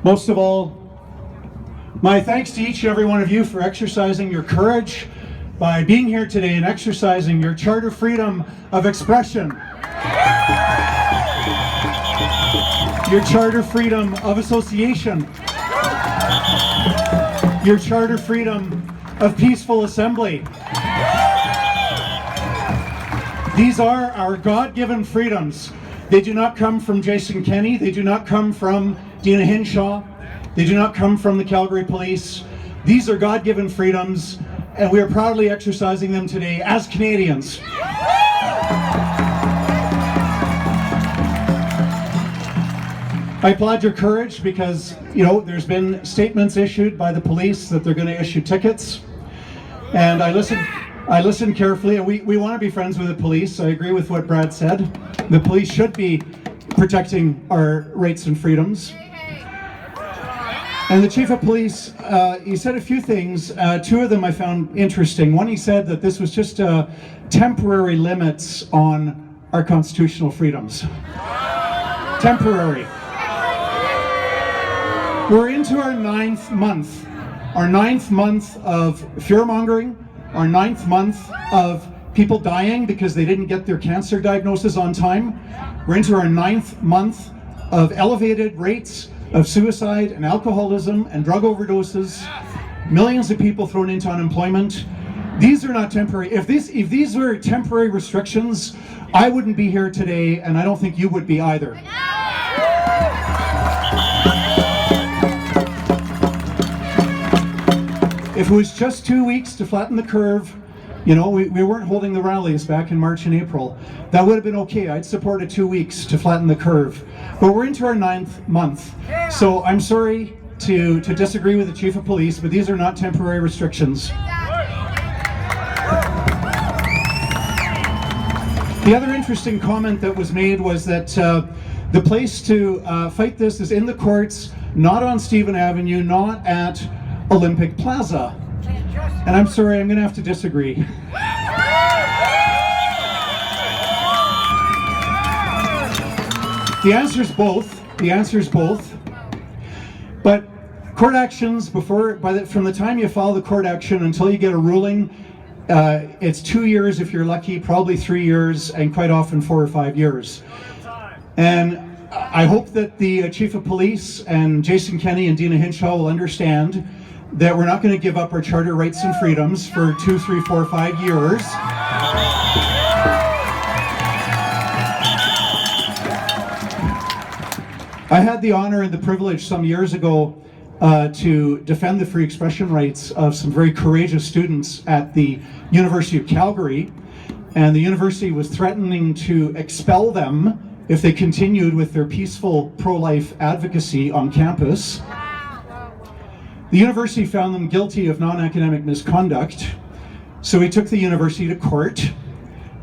Most of all, my thanks to each and every one of you for exercising your courage by being here today and exercising your charter freedom of expression, your charter freedom of association, your charter freedom of peaceful assembly. These are our God-given freedoms. They do not come from Jason Kenney. They do not come from Dina Hinshaw. They do not come from the Calgary Police. These are God-given freedoms, and we are proudly exercising them today as Canadians. I applaud your courage because, there's been statements issued by the police that they're going to issue tickets. And I listened carefully, and we want to be friends with the police. I agree with what Brad said. The police should be protecting our rights and freedoms. And the chief of police, he said a few things. Two of them I found interesting. One, he said that this was just temporary limits on our constitutional freedoms. Temporary. We're into our ninth month of fear-mongering, our ninth month of people dying because they didn't get their cancer diagnosis on time. We're into our ninth month of elevated rates of suicide and alcoholism and drug overdoses, millions of people thrown into unemployment. These are not temporary. If these were temporary restrictions, I wouldn't be here today, and I don't think you would be either. If it was just 2 weeks to flatten the curve, we weren't holding the rallies back in March and April. That would have been okay. I'd support it 2 weeks to flatten the curve. But we're into our ninth month. So I'm sorry to disagree with the chief of police, but these are not temporary restrictions. The other interesting comment that was made was that the place to fight this is in the courts, not on Stephen Avenue, not at Olympic Plaza. And I'm sorry, I'm going to have to disagree. The answer's both. But court actions, from the time you file the court action until you get a ruling, it's 2 years if you're lucky, probably 3 years, and quite often 4 or 5 years. And I hope that the chief of police and Jason Kenney and Dina Hinshaw will understand that we're not going to give up our charter rights and freedoms for 2, 3, 4, 5 years. I had the honor and the privilege some years ago to defend the free expression rights of some very courageous students at the University of Calgary, and the university was threatening to expel them if they continued with their peaceful pro-life advocacy on campus. The university found them guilty of non-academic misconduct, so we took the university to court,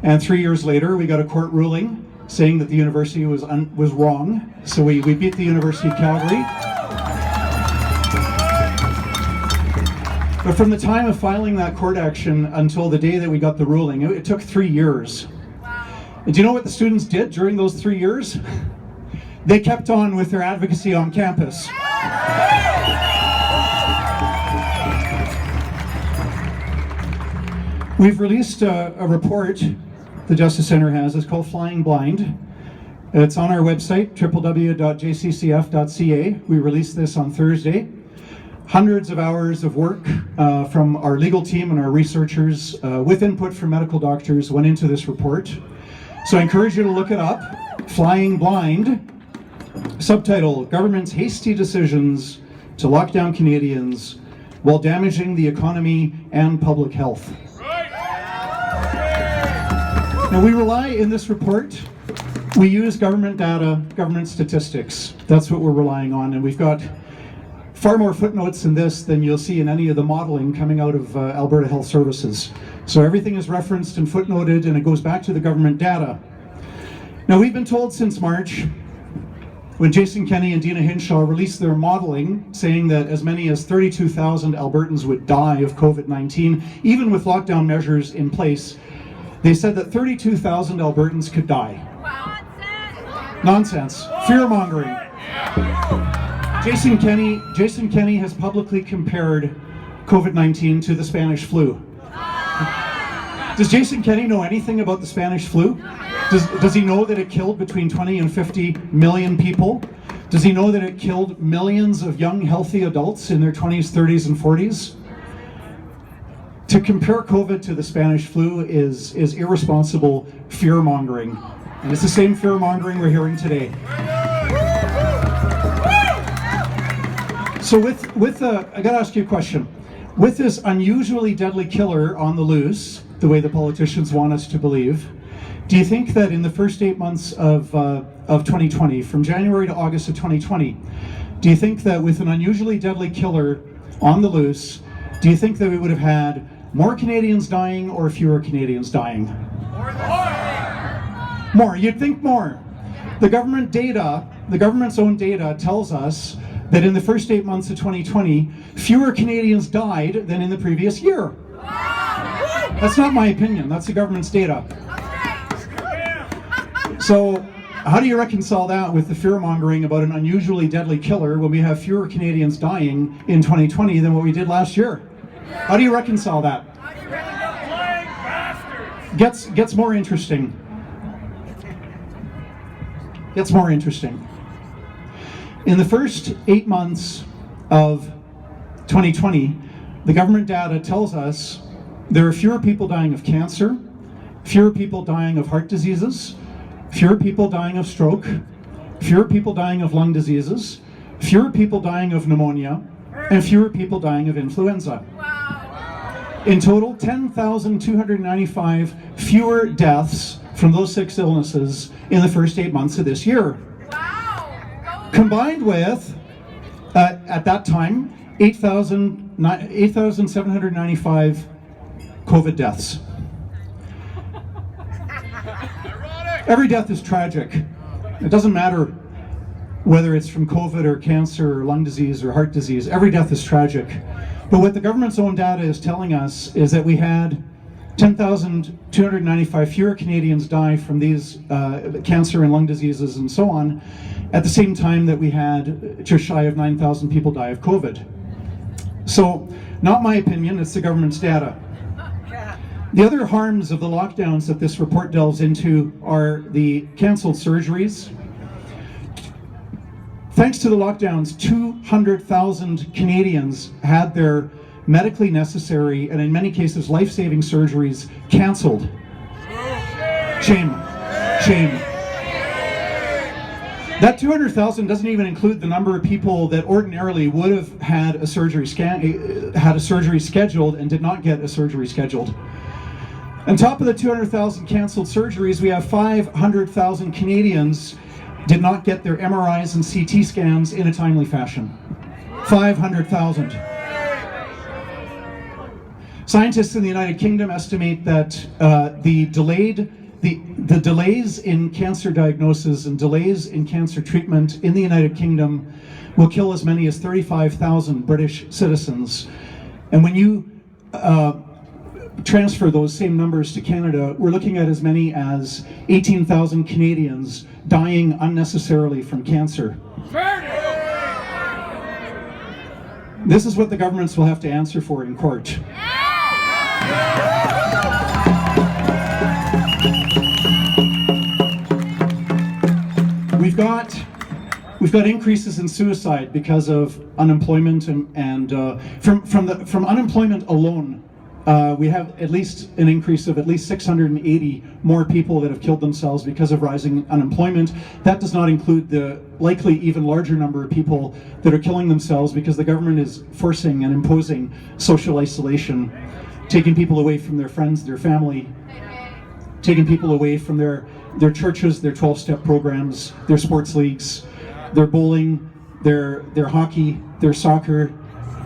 and 3 years later we got a court ruling saying that the university was wrong, so we beat the University of Calgary. But from the time of filing that court action until the day that we got the ruling, it took 3 years. And do you know what the students did during those 3 years? They kept on with their advocacy on campus. We've released a report the Justice Centre has. It's called Flying Blind. It's on our website, www.jccf.ca. We released this on Thursday. Hundreds of hours of work from our legal team and our researchers with input from medical doctors went into this report. So I encourage you to look it up. Flying Blind. Subtitle, Government's Hasty Decisions to Lock Down Canadians While Damaging the Economy and Public Health. Now we rely in this report, we use government data, government statistics. That's what we're relying on, and we've got far more footnotes in this than you'll see in any of the modeling coming out of Alberta Health Services. So everything is referenced and footnoted, and it goes back to the government data. Now we've been told since March, when Jason Kenney and Dina Hinshaw released their modeling saying that as many as 32,000 Albertans would die of COVID-19, even with lockdown measures in place, they said that 32,000 Albertans could die. Nonsense. Fear-mongering. Jason Kenney has publicly compared COVID-19 to the Spanish flu. Does Jason Kenney know anything about the Spanish flu? Does he know that it killed between 20 and 50 million people? Does he know that it killed millions of young, healthy adults in their 20s, 30s, and 40s? To compare COVID to the Spanish flu is irresponsible fear-mongering. And it's the same fear-mongering we're hearing today. So I gotta ask you a question. With this unusually deadly killer on the loose, the way the politicians want us to believe, do you think that in the first 8 months of 2020, from January to August of 2020, do you think that with an unusually deadly killer on the loose, do you think that we would have had more Canadians dying or fewer Canadians dying? More. You'd think more. The government's own data tells us that in the first 8 months of 2020, fewer Canadians died than in the previous year. That's not my opinion, that's the government's data. So, how do you reconcile that with the fear-mongering about an unusually deadly killer when we have fewer Canadians dying in 2020 than what we did last year? How do you reconcile that? Gets more interesting. Gets more interesting. In the first 8 months of 2020, the government data tells us there are fewer people dying of cancer, fewer people dying of heart diseases, fewer people dying of stroke, fewer people dying of lung diseases, fewer people dying of pneumonia, and fewer people dying of influenza. In total, 10,295 fewer deaths from those 6 illnesses in the first 8 months of this year. Combined with, at that time, 8,795 COVID deaths. Every death is tragic. It doesn't matter whether it's from COVID or cancer or lung disease or heart disease. Every death is tragic. But what the government's own data is telling us is that we had 10,295 fewer Canadians die from these cancer and lung diseases and so on, at the same time that we had just shy of 9,000 people die of COVID. So, not my opinion, it's the government's data. The other harms of the lockdowns that this report delves into are the cancelled surgeries. Thanks to the lockdowns, 200,000 Canadians had their medically necessary and in many cases life-saving surgeries cancelled. Shame. Shame. That 200,000 doesn't even include the number of people that ordinarily would have had a surgery scheduled and did not get a surgery scheduled. On top of the 200,000 cancelled surgeries, we have 500,000 Canadians did not get their MRIs and CT scans in a timely fashion. 500,000. Scientists in the United Kingdom estimate that the delays in cancer diagnosis and delays in cancer treatment in the United Kingdom will kill as many as 35,000 British citizens. And when you transfer those same numbers to Canada, we're looking at as many as 18,000 Canadians dying unnecessarily from cancer. This is what the governments will have to answer for in court. We've got increases in suicide because of unemployment and from unemployment alone. We have at least an increase of at least 680 more people that have killed themselves because of rising unemployment. That does not include the likely even larger number of people that are killing themselves because the government is forcing and imposing social isolation, taking people away from their friends, their family, taking people away from their churches, their 12-step programs, their sports leagues, their bowling, their hockey, their soccer,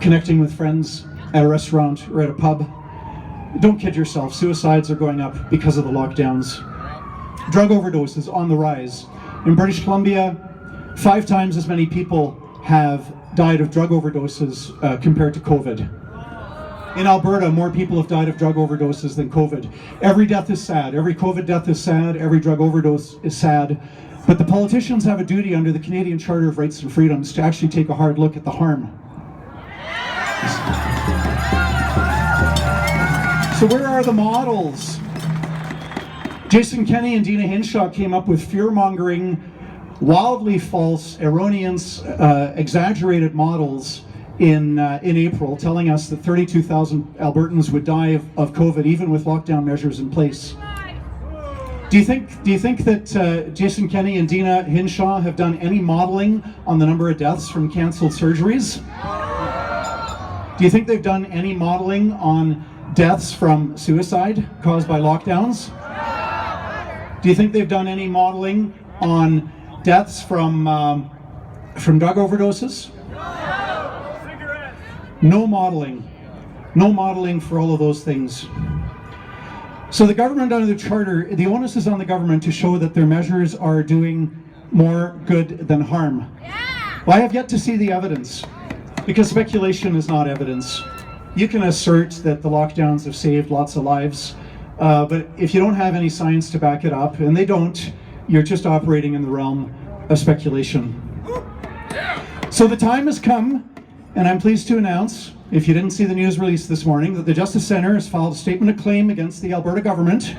connecting with friends at a restaurant or at a pub. Don't kid yourself, suicides are going up because of the lockdowns. Drug overdoses on the rise. In British Columbia, 5 times as many people have died of drug overdoses compared to COVID. In Alberta, more people have died of drug overdoses than COVID. Every death is sad. Every COVID death is sad. Every drug overdose is sad. But the politicians have a duty under the Canadian Charter of Rights and Freedoms to actually take a hard look at the harm. So where are the models? Jason Kenney and Dina Hinshaw came up with fear-mongering, wildly false, erroneous, exaggerated models in April, telling us that 32,000 Albertans would die of COVID even with lockdown measures in place. Do you think that Jason Kenney and Dina Hinshaw have done any modeling on the number of deaths from cancelled surgeries? Do you think they've done any modeling on deaths from suicide caused by lockdowns? Do you think they've done any modeling on deaths from drug overdoses? No modeling. No modeling for all of those things. So the government under the charter, the onus is on the government to show that their measures are doing more good than harm. Well, I have yet to see the evidence, because speculation is not evidence. You can assert that the lockdowns have saved lots of lives, but if you don't have any science to back it up, and they don't, you're just operating in the realm of speculation. So the time has come, and I'm pleased to announce, if you didn't see the news release this morning, that the Justice Centre has filed a statement of claim against the Alberta government.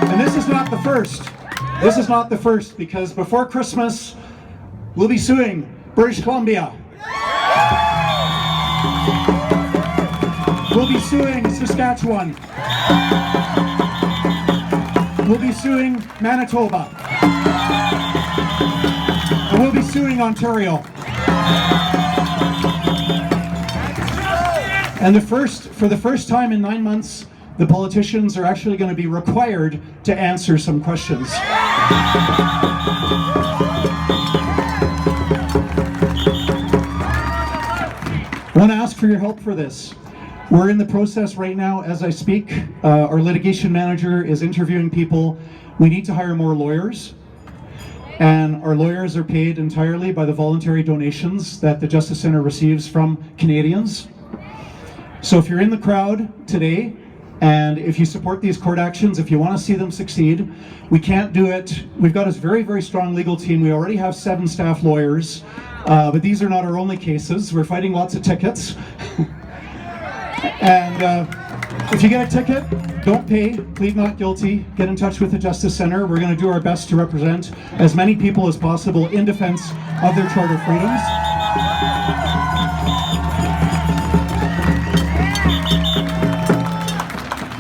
And this is not the first. This is not the first, because before Christmas, we'll be suing British Columbia. We'll be suing Saskatchewan. We'll be suing Manitoba. And we'll be suing Ontario. And for the first time in 9 months, the politicians are actually going to be required to answer some questions. I want to ask for your help for this. We're in the process right now as I speak. Our litigation manager is interviewing people. We need to hire more lawyers. And our lawyers are paid entirely by the voluntary donations that the Justice Centre receives from Canadians. So if you're in the crowd today, and if you support these court actions, if you want to see them succeed, we can't do it. We've got a very, very strong legal team. We already have 7 staff lawyers, but these are not our only cases. We're fighting lots of tickets. And if you get a ticket, don't pay, plead not guilty, get in touch with the Justice Centre. We're going to do our best to represent as many people as possible in defense of their charter freedoms.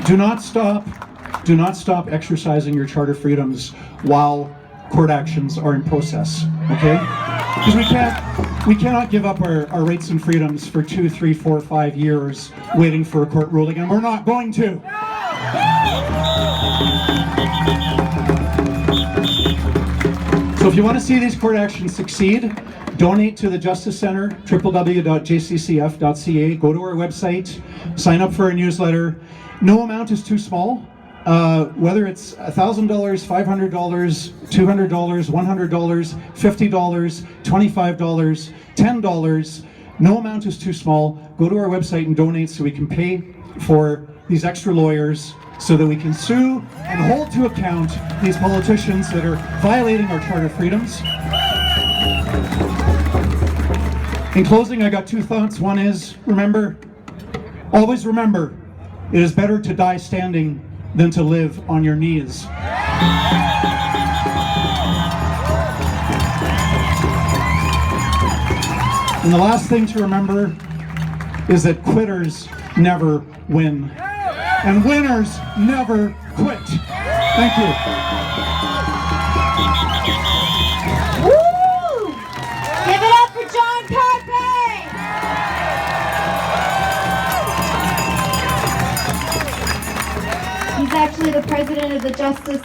Do not stop exercising your charter freedoms while court actions are in process, okay? Because we cannot give up our rights and freedoms for 2, 3, 4, 5 years waiting for a court ruling, and we're not going to. So if you want to see these court actions succeed, donate to the Justice Centre, www.jccf.ca. Go to our website, sign up for our newsletter. No amount is too small. Whether it's $1,000, $500, $200, $100, $50, $25, $10, no amount is too small. Go to our website and donate so we can pay for these extra lawyers, so that we can sue and hold to account these politicians that are violating our charter freedoms. In closing, I got 2 thoughts. One is, always remember, it is better to die standing than to live on your knees. And the last thing to remember is that quitters never win. And winners never quit. Thank you. Woo! Give it up for John Carpay! He's actually the president of the Justice